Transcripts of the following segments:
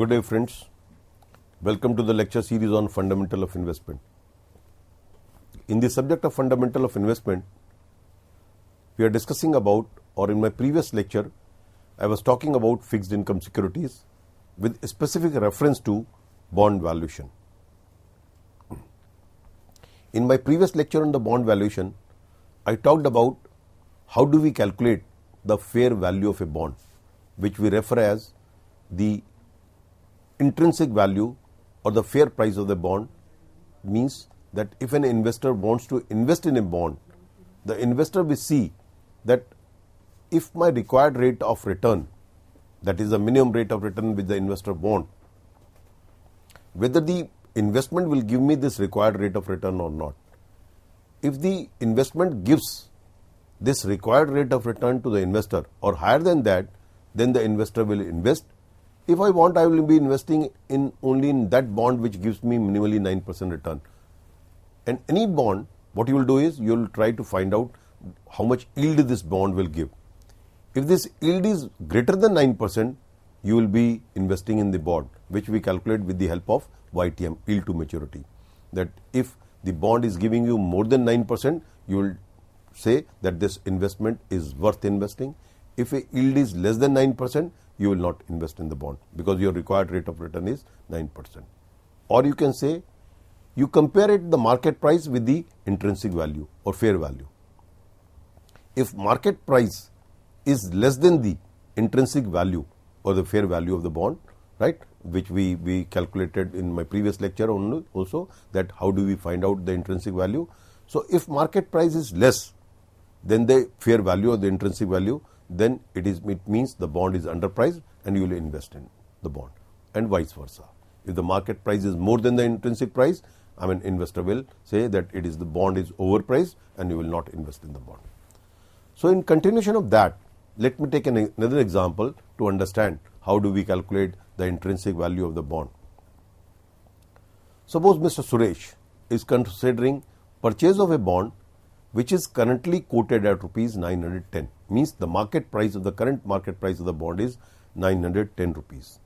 Good day friends, welcome to the lecture series on Fundamental of Investment. In the subject of Fundamental of Investment, we are discussing about, or in my previous lecture, I was talking about fixed income securities with a specific reference to bond valuation. In my previous lecture on the bond valuation, I talked about how do we calculate the fair value of a bond, which we refer as the intrinsic value or the fair price of the bond. Means that if an investor wants to invest in a bond, the investor will see that if my required rate of return, that is the minimum rate of return which the investor wants, whether the investment will give me this required rate of return or not. If the investment gives this required rate of return to the investor or higher than that, then the investor will invest. If I want, I will be investing in only in that bond which gives me minimally 9% return. And any bond, what you will do is you will try to find out how much yield this bond will give. If this yield is greater than 9%, you will be investing in the bond, which we calculate with the help of YTM, yield to maturity. That if the bond is giving you more than 9%, you will say that this investment is worth investing. If a yield is less than 9%, you will not invest in the bond because your required rate of return is 9%. Or you can say you compare it the market price with the intrinsic value or fair value. If market price is less than the intrinsic value or the fair value of the bond, right, which we calculated in my previous lecture also, that how do we find out the intrinsic value. So if market price is less than the fair value or the intrinsic value, then it means the bond is underpriced and you will invest in the bond, and vice versa. If the market price is more than the intrinsic price, investor will say that the bond is overpriced and you will not invest in the bond. So in continuation of that, let me take another example to understand how do we calculate the intrinsic value of the bond. Suppose Mr. Suresh is considering purchase of a bond which is currently quoted at rupees 910, means the current market price of the bond is 910 rupees.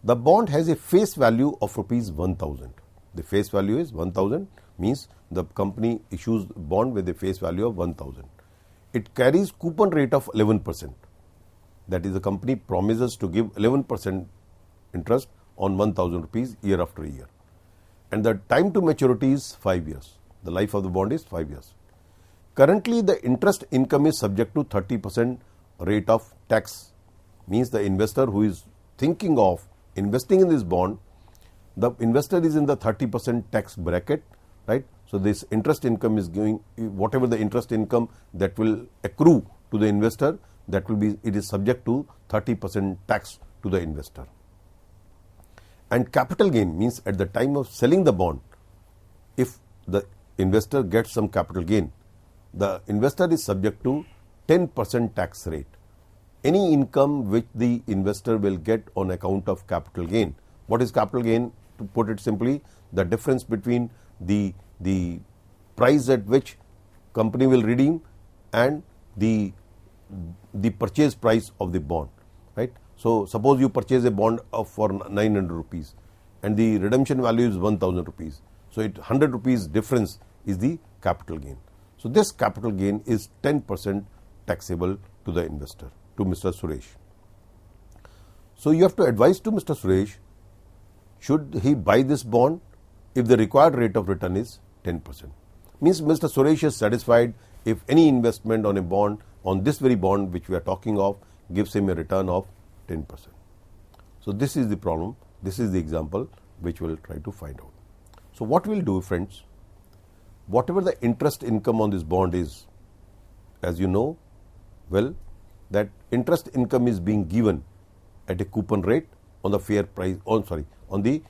The bond has a face value of rupees 1000. The face value is 1000, means the company issues bond with a face value of 1000. It carries coupon rate of 11%. That is, the company promises to give 11% interest on 1000 rupees year after year. And the time to maturity is 5 years. The life of the bond is 5 years. Currently, the interest income is subject to 30% rate of tax. Means the investor who is thinking of investing in this bond, the investor is in the 30% tax bracket, right? So this interest income is giving, whatever the interest income that will accrue to the investor, it is subject to 30% tax to the investor. And capital gain means at the time of selling the bond, if the investor gets some capital gain, the investor is subject to 10% tax rate. Any income which the investor will get on account of capital gain. What is capital gain? To put it simply, the difference between the price at which company will redeem and the purchase price of the bond, right? So suppose you purchase a bond for 900 rupees and the redemption value is 1000 rupees. So 100 rupees difference is the capital gain. So this capital gain is 10% taxable to the investor, to Mr. Suresh. So you have to advise to Mr. Suresh, should he buy this bond if the required rate of return is 10%. Means Mr. Suresh is satisfied if any investment on a bond, on this very bond which we are talking of, gives him a return of 10%. So this is the problem, this is the example which we will try to find out. So what we will do, friends, whatever the interest income on this bond is, as you know well, that interest income is being given at a coupon rate on the fair price, on the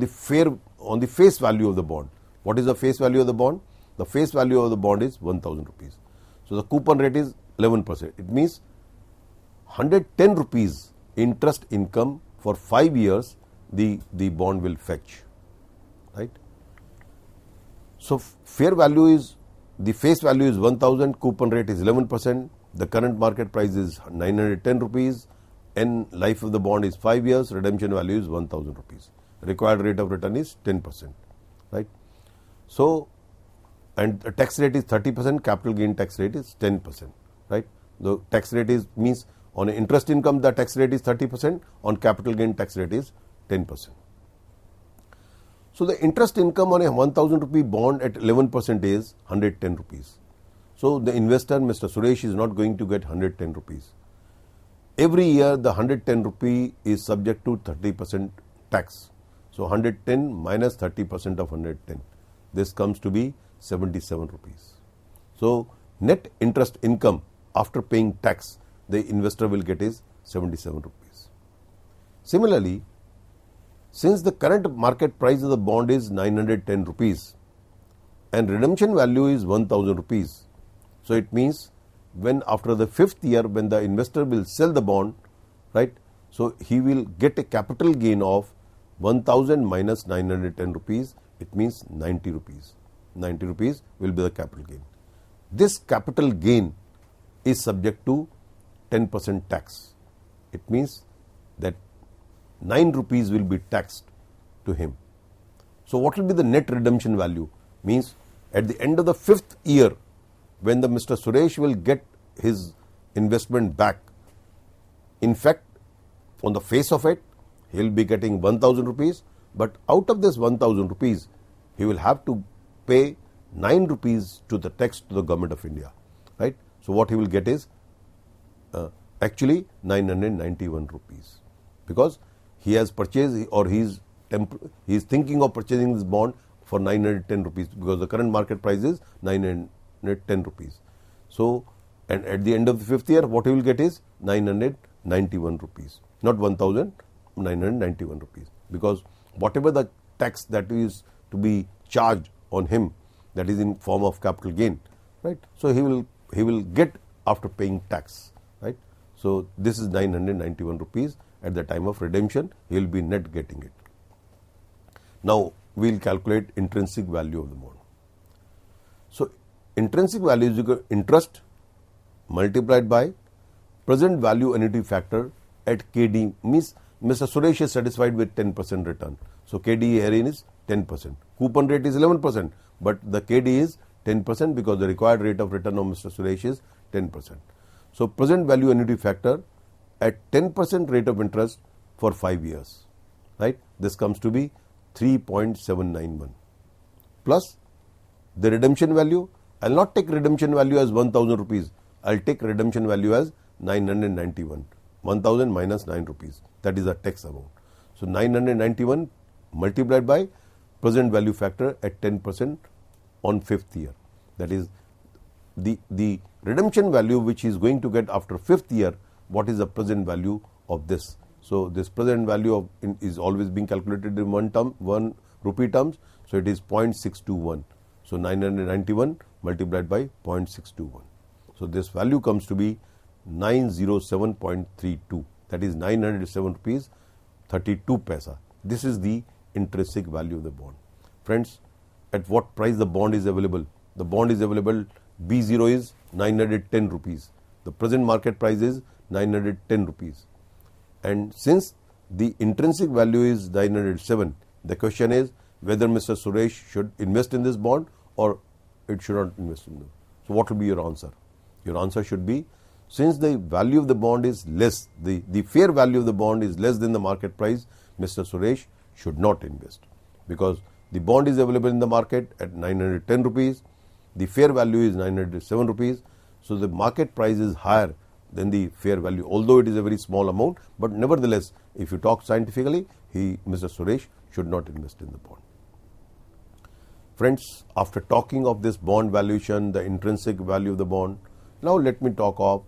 face value of the bond. What is the face value of the bond? The face value of the bond is 1000 rupees. So the coupon rate is 11%. It means 110 rupees interest income for 5 years the bond will fetch, right? So fair value is, the face value is 1000, coupon rate is 11%, the current market price is 910 rupees, and life of the bond is 5 years, redemption value is 1000 rupees. Required rate of return is 10%, right? So, and the tax rate is 30%, capital gain tax rate is 10%, right? The tax rate is means on interest income the tax rate is 30%, on capital gain tax rate is 10%. So, the interest income on a 1000 rupee bond at 11% is 110 rupees. So, the investor Mr. Suresh is not going to get 110 rupees. Every year the 110 rupee is subject to 30% tax. So, 110 minus 30% of 110, this comes to be 77 rupees. So, net interest income after paying tax the investor will get is 77 rupees. Similarly, since the current market price of the bond is 910 rupees and redemption value is 1000 rupees, so it means when after the 5th year when the investor will sell the bond, right, so he will get a capital gain of 1000 minus 910 rupees, it means 90 rupees. 90 rupees will be the capital gain. This capital gain is subject to 10% tax. It means that 9 rupees will be taxed to him. So, what will be the net redemption value? Means at the end of the 5th year when the Mr. Suresh will get his investment back, in fact on the face of it he will be getting 1000 rupees, but out of this 1000 rupees he will have to pay 9 rupees to the tax to the government of India, right? So, what he will get is actually 991 rupees, because he has purchased or he is thinking of purchasing this bond for 910 rupees because the current market price is 910 rupees. So, and at the end of the 5th year what he will get is 991 rupees, not 1000, 991 rupees, because whatever the tax that is to be charged on him, that is in form of capital gain, right? So, he will get after paying tax, right? So, this is 991 rupees. At the time of redemption, he will be net getting it. Now, we will calculate intrinsic value of the bond. So, intrinsic value is equal to interest multiplied by present value annuity factor at KD, means Mr. Suresh is satisfied with 10% return. So, KD herein is 10%. Coupon rate is 11%, but the KD is 10% because the required rate of return of Mr. Suresh is 10%. So, present value annuity factor at 10% rate of interest for 5 years, right? This comes to be 3.791 plus the redemption value. I will not take redemption value as 1000 rupees, I will take redemption value as 991, 1000 minus 9 rupees, that is the tax amount. So, 991 multiplied by present value factor at 10% on 5th year, that is the redemption value which he is going to get after 5th year, what is the present value of this. So, this present value of is always being calculated in 1 rupee terms. So, it is 0.621. So, 991 multiplied by 0.621. So, this value comes to be 907.32, that is 907 rupees 32 paisa. This is the intrinsic value of the bond. Friends, at what price the bond is available? The bond is available, B0 is 910 rupees. The present market price is 910 rupees. And since the intrinsic value is 907, the question is whether Mr. Suresh should invest in this bond or it should not invest in them. So, what will be your answer? Your answer should be, since the value of the bond is less, the fair value of the bond is less than the market price, Mr. Suresh should not invest, because the bond is available in the market at 910 rupees, the fair value is 907 rupees. So, the market price is higher than the fair value, although it is a very small amount, but nevertheless, if you talk scientifically, Mr. Suresh should not invest in the bond. Friends, after talking of this bond valuation, the intrinsic value of the bond, now let me talk of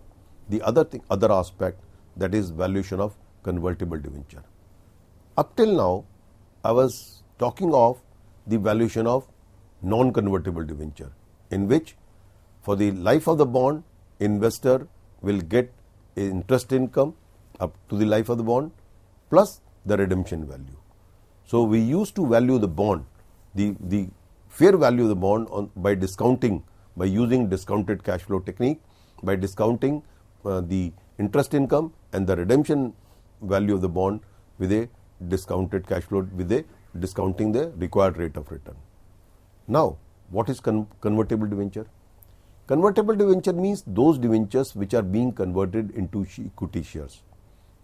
the other aspect, that is valuation of convertible debenture. Up till now, I was talking of the valuation of non-convertible debenture, in which for the life of the bond, investor will get interest income up to the life of the bond plus the redemption value. So, we used to value the bond, the fair value of the bond by discounting, by using discounted cash flow technique, by discounting the interest income and the redemption value of the bond with a discounted cash flow, with a discounting the required rate of return. Now, what is convertible debenture? Convertible debenture means those debentures which are being converted into equity shares.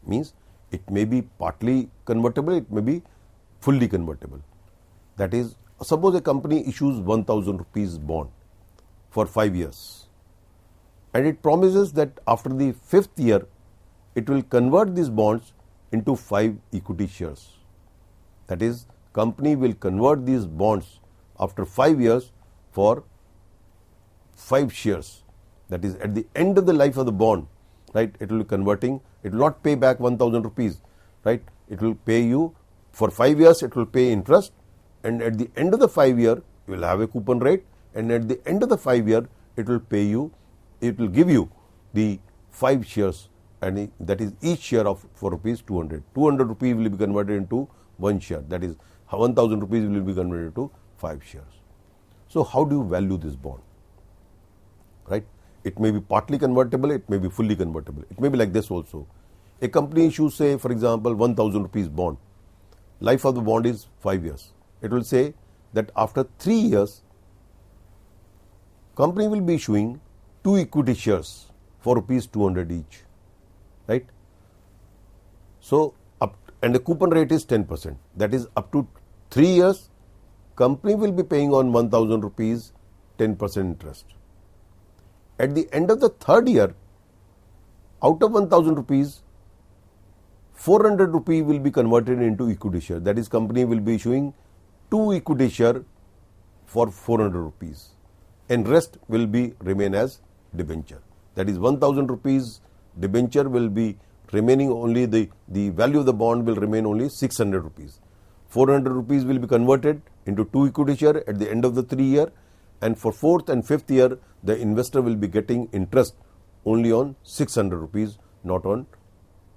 Means it may be partly convertible, it may be fully convertible. That is, suppose a company issues 1,000 rupees bond for 5 years, and it promises that after the 5th year it will convert these bonds into 5 equity shares. That is, company will convert these bonds after 5 years for 5 shares. That is, at the end of the life of the bond, right, it will be converting, it will not pay back 1,000 rupees, right, it will pay you for 5 years, it will pay interest, and at the end of the 5 year you will have a coupon rate, and at the end of the 5 year it will pay you, it will give you the 5 shares, and that is each share of for rupees 200. 200 rupees will be converted into 1 share, that is 1,000 rupees will be converted into 5 shares. So how do you value this bond? Right? It may be partly convertible, it may be fully convertible. It may be like this also. A company issues, say, for example, 1,000 rupees bond. Life of the bond is 5 years. It will say that after 3 years, company will be issuing 2 equity shares for rupees 200 each. Right? So, and the coupon rate is 10%. That is, up to 3 years, company will be paying on 1,000 rupees 10% interest. At the end of the 3rd year, out of 1,000 rupees, 400 rupees will be converted into equity share. That is, company will be issuing 2 equity share for 400 rupees, and rest will be remain as debenture. That is, 1,000 rupees debenture will be remaining only, the value of the bond will remain only 600 rupees. 400 rupees will be converted into 2 equity share at the end of the 3 year, and for 4th and 5th year the investor will be getting interest only on 600 rupees, not on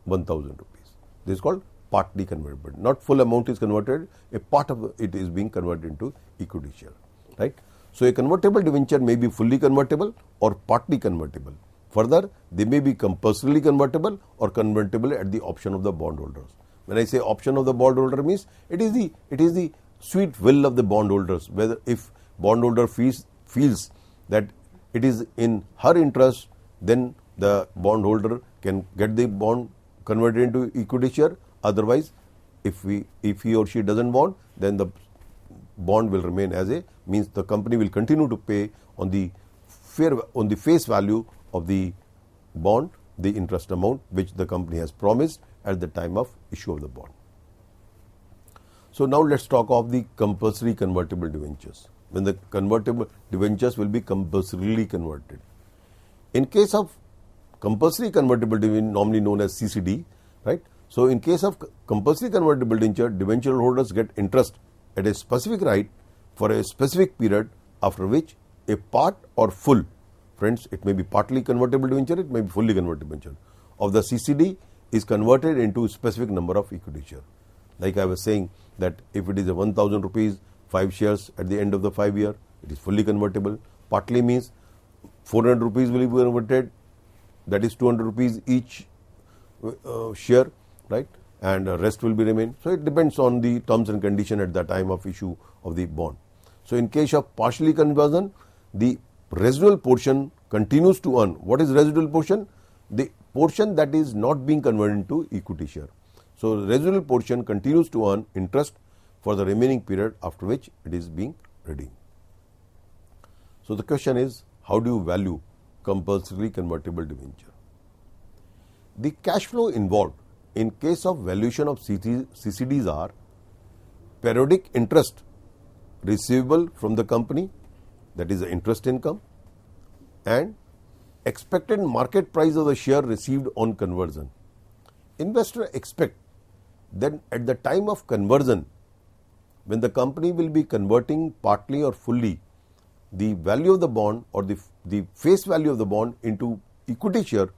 1,000 rupees. This is called partly convertible. Not full amount is converted, a part of it is being converted into equity share. Right? So a convertible debenture may be fully convertible or partly convertible. Further, they may be compulsorily convertible or convertible at the option of the bondholders. When I say option of the bondholder, means it is the sweet will of the bondholders. Whether if bondholder feels that it is in her interest, then the bondholder can get the bond converted into equity share. Otherwise, if he or she doesn't want, then the bond will remain as a, means the company will continue to pay on the face value of the bond the interest amount which the company has promised at the time of issue of the bond. So now let's talk of the compulsory convertible debentures. When the convertible debentures will be compulsorily converted. In case of compulsory convertible debenture, normally known as CCD, right? So in case of compulsory convertible debenture holders get interest at a specific rate for a specific period, after which a part or full, friends, it may be partly convertible debenture, it may be fully convertible debenture, of the CCD is converted into a specific number of equity share. Like I was saying that if it is a 1,000 rupees, 5 shares at the end of the 5 year, it is fully convertible. Partly means 400 rupees will be converted, that is 200 rupees each share, right, and rest will be remain. So it depends on the terms and condition at the time of issue of the bond. So in case of partially conversion, the residual portion continues to earn. What is residual portion? The portion that is not being converted into equity share. So residual portion continues to earn interest for the remaining period, after which it is being redeemed. So the question is, how do you value compulsory convertible debenture? The cash flow involved in case of valuation of CCDs are periodic interest receivable from the company, that is the interest income, and expected market price of the share received on conversion. Investor expect that at the time of conversion, when the company will be converting partly or fully the value of the bond or the face value of the bond into equity share,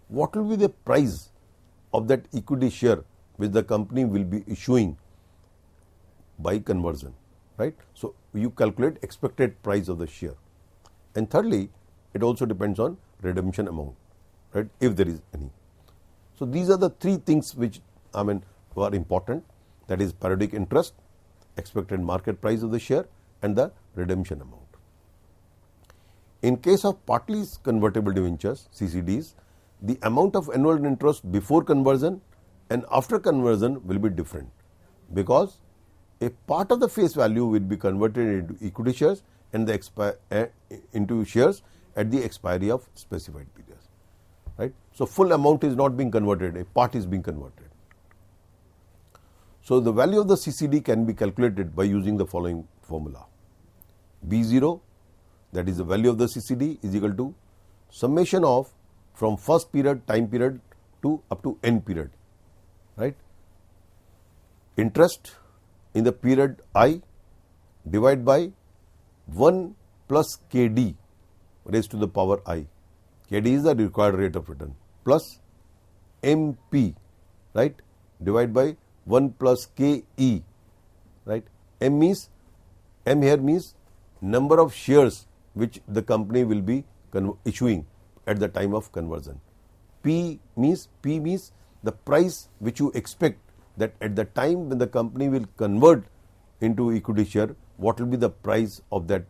what will be the price of that equity share which the company will be issuing by conversion, right? So you calculate expected price of the share. And thirdly, it also depends on redemption amount, right, if there is any. So these are the three things which are important. That is periodic interest, expected market price of the share, and the redemption amount. In case of partly convertible debentures, CCDs, the amount of annual interest before conversion and after conversion will be different, because a part of the face value will be converted into equity shares and into shares at the expiry of specified periods. Right? So full amount is not being converted, a part is being converted. So the value of the CCD can be calculated by using the following formula. B0, that is the value of the CCD, is equal to summation of from first period time period to up to n period. Right? Interest in the period I divided by 1 plus KD raised to the power I. KD is the required rate of return, plus MP, right, divided by 1 plus KE, right. M here means number of shares which the company will be issuing at the time of conversion. P means the price which you expect that at the time when the company will convert into equity share, what will be the price of that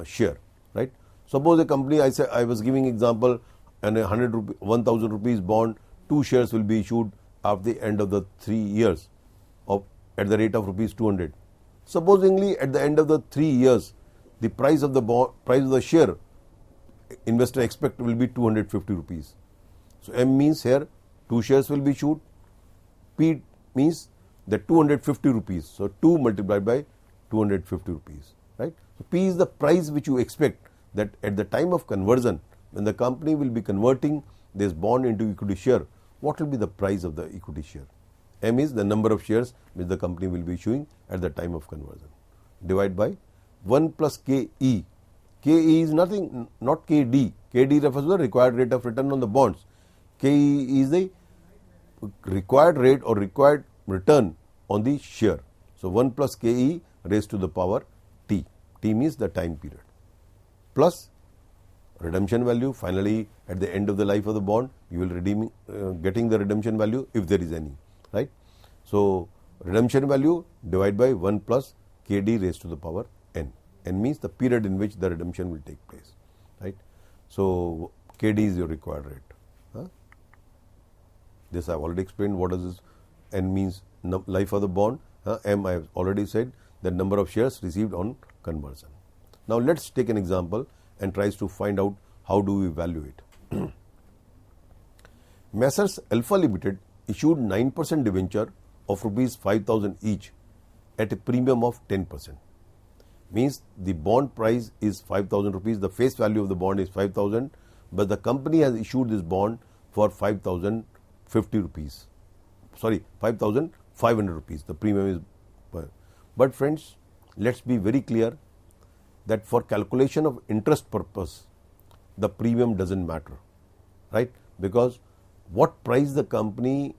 share, right. Suppose a company, I was giving example, and 1,000 rupees bond, 2 shares will be issued at the end of the 3 years at the rate of rupees 200. Supposingly at the end of the 3 years, the price of the bond, price of the share investor expect will be 250 rupees. So M means here 2 shares will be issued. P means that 250 rupees. So 2 multiplied by 250 rupees, right. So P is the price which you expect that at the time of conversion, when the company will be converting this bond into equity share, what will be the price of the equity share. M is the number of shares which the company will be issuing at the time of conversion, divided by 1 plus KE. KE is nothing, not KD. KD refers to the required rate of return on the bonds. KE is the required rate or required return on the share. So 1 plus KE raised to the power T. T means the time period, plus redemption value. Finally, at the end of the life of the bond, you will getting the redemption value if there is any, right. So redemption value divided by 1 plus KD raised to the power N. N means the period in which the redemption will take place, right. So KD is your required rate. This I have already explained. What does this N means? Life of the bond. M I have already said the number of shares received on conversion. Now let's take an example and tries to find out how do we value it. Messrs Alpha Limited issued 9% debenture of rupees 5,000 each at a premium of 10%. Means the bond price is 5,000 rupees, the face value of the bond is 5,000, but the company has issued this bond for 5,050 rupees. Sorry, 5,500 rupees. The premium is. But friends, let's be very clear that for calculation of interest purpose, the premium doesn't matter, right? Because what price the company,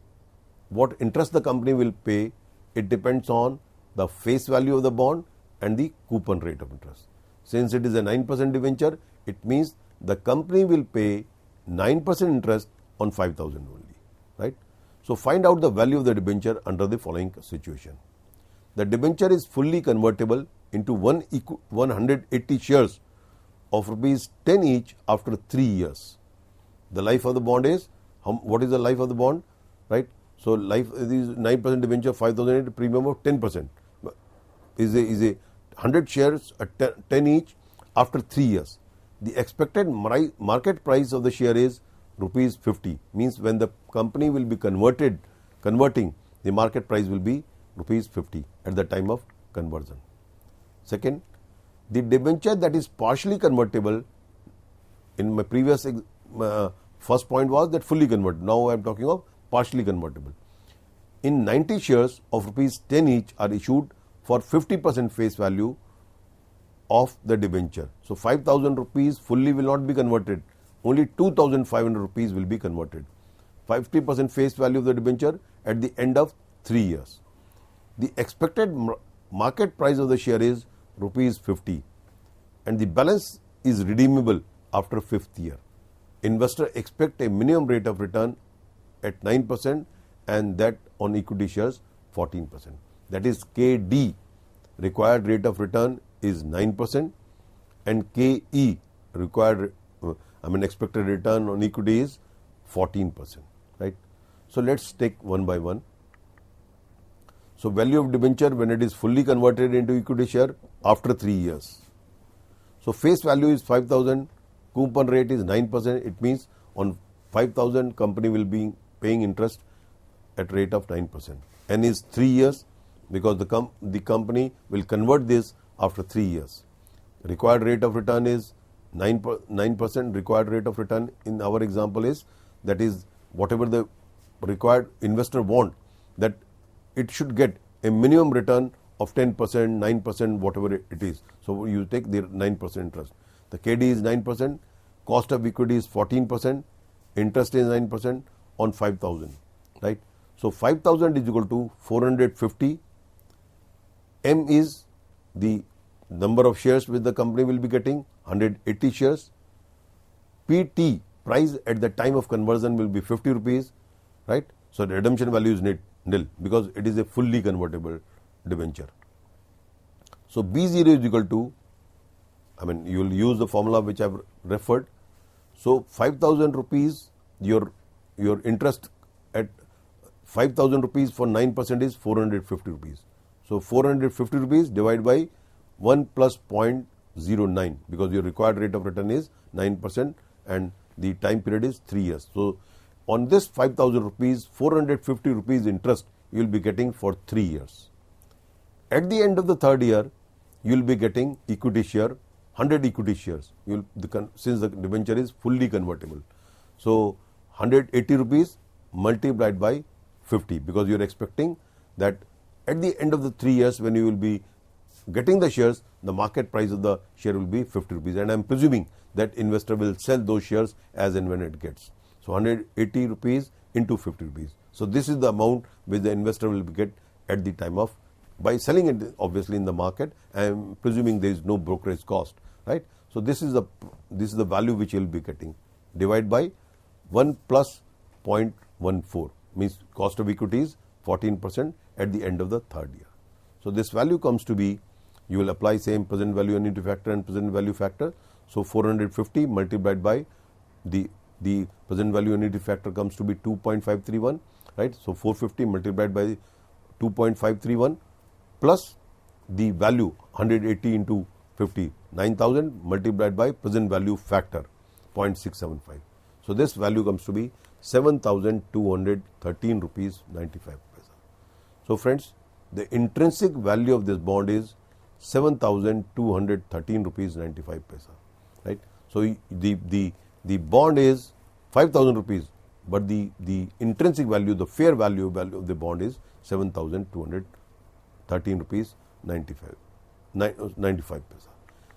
what interest the company will pay, it depends on the face value of the bond and the coupon rate of interest. Since it is a 9% debenture, it means the company will pay 9% interest on 5,000 only, right? So find out the value of the debenture under the following situation. The debenture is fully convertible into 180 shares of rupees 10 each after 3 years. The life of the bond is, what is the life of the bond, right? So life is 9% debenture, 5,000 at premium of 10%. Is a 100 shares at 10 each after 3 years. The expected market price of the share is rupees 50. Means when the company will be converting, the market price will be rupees 50 at the time of conversion. Second, the debenture that is partially convertible, in my previous first point was that fully convertible. Now I am talking of partially convertible. In 90 shares of rupees 10 each are issued for 50% face value of the debenture. So 5,000 rupees fully will not be converted. Only 2,500 rupees will be converted. 50% face value of the debenture at the end of 3 years. The expected market price of the share is rupees 50 and the balance is redeemable after 5th year. Investor expect a minimum rate of return at 9% and that on equity shares 14%. That is KD, required rate of return is 9% and KE, required expected return on equity is 14%, right? So let's take one by one. So value of debenture when it is fully converted into equity share after 3 years. So face value is 5,000, coupon rate is 9%. It means on 5,000 company will be paying interest at rate of 9%. N is 3 years because the company will convert this after 3 years. Required rate of return is 9%. Required rate of return in our example is, that is whatever the required investor want, that it should get a minimum return of 10%, 9%, whatever it is. So you take the 9% interest. The KD is 9%, cost of equity is 14%, interest is 9% on 5,000, right? So 5,000 is equal to 450. M is the number of shares which the company will be getting, 180 shares. PT, price at the time of conversion, will be 50 rupees, right? So the redemption value is nil because it is a fully convertible debenture. So B0 is equal to, you will use the formula which I have referred. So 5,000 rupees, your interest at 5,000 rupees for 9% is 450 rupees. So 450 rupees divided by 1 plus 0.09 because your required rate of return is 9% and the time period is 3 years. So on this 5,000 rupees, 450 rupees interest you will be getting for 3 years. At the end of the 3rd year, you will be getting equity share, 100 equity shares, since the debenture is fully convertible. So 180 rupees multiplied by 50 because you are expecting that at the end of the 3 years when you will be getting the shares, the market price of the share will be 50 rupees, and I am presuming that investor will sell those shares as and when it gets. So 180 rupees into 50 rupees. So this is the amount which the investor will get at the time of, by selling it obviously in the market. I am presuming there is no brokerage cost, right? So this is the value which you will be getting. Divide by 1 plus 0.14 means cost of equity is 14% at the end of the 3rd year. So this value comes to be, you will apply same present value annuity factor and present value factor. So 450 multiplied by the present value annuity factor comes to be 2.531, right? So 450 multiplied by 2.531 plus the value 180 into 50, 9,000 multiplied by present value factor 0.675. So this value comes to be 7,213 rupees 95 paisa. So friends, the intrinsic value of this bond is 7,213 rupees 95 paisa, right? So the bond is 5,000 rupees, but the intrinsic value, the fair value of the bond is 7,213 rupees 95 paisa.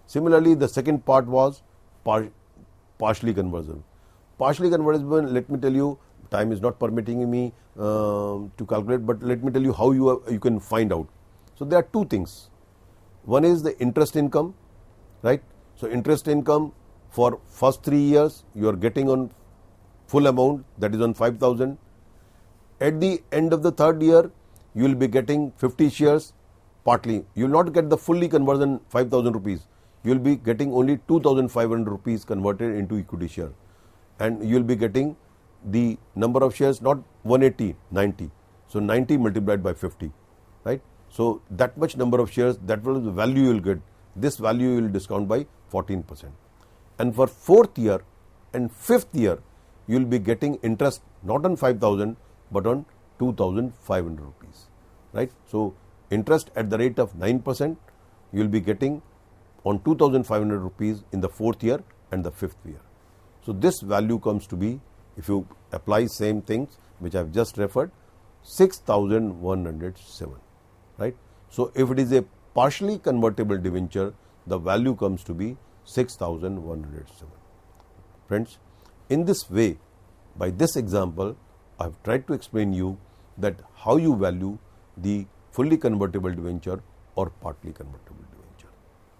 Similarly, the second part was partially conversion. Partially conversion, let me tell you, time is not permitting me to calculate, but let me tell you how you can find out. So there are two things. One is the interest income, right? So interest income for first 3 years you are getting on full amount, that is on 5,000. At the end of the 3rd year, you will be getting 50 shares partly. You will not get the fully conversion 5,000 rupees. You will be getting only 2,500 rupees converted into equity share. And you will be getting the number of shares, not 180, 90. So 90 multiplied by 50, right? So that much number of shares, that was the value you will get. This value you will discount by 14%. And for 4th year and 5th year, you will be getting interest not on 5,000 but on 2,500 rupees, right? So interest at the rate of 9% you will be getting on 2,500 rupees in the 4th year and the 5th year. So this value comes to be, if you apply same things which I have just referred, 6,107, right? So if it is a partially convertible debenture, the value comes to be 6,107. Friends, in this way, by this example, I have tried to explain you that how you value the fully convertible debenture or partly convertible debenture.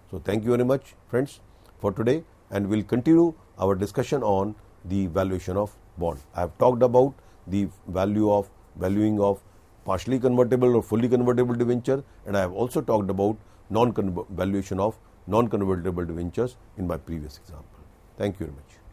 So thank you very much, friends, for today, and we'll continue our discussion on the valuation of bond. I have talked about the valuing of partially convertible or fully convertible debenture, and I have also talked about valuation of non-convertible debentures in my previous example. Thank you very much.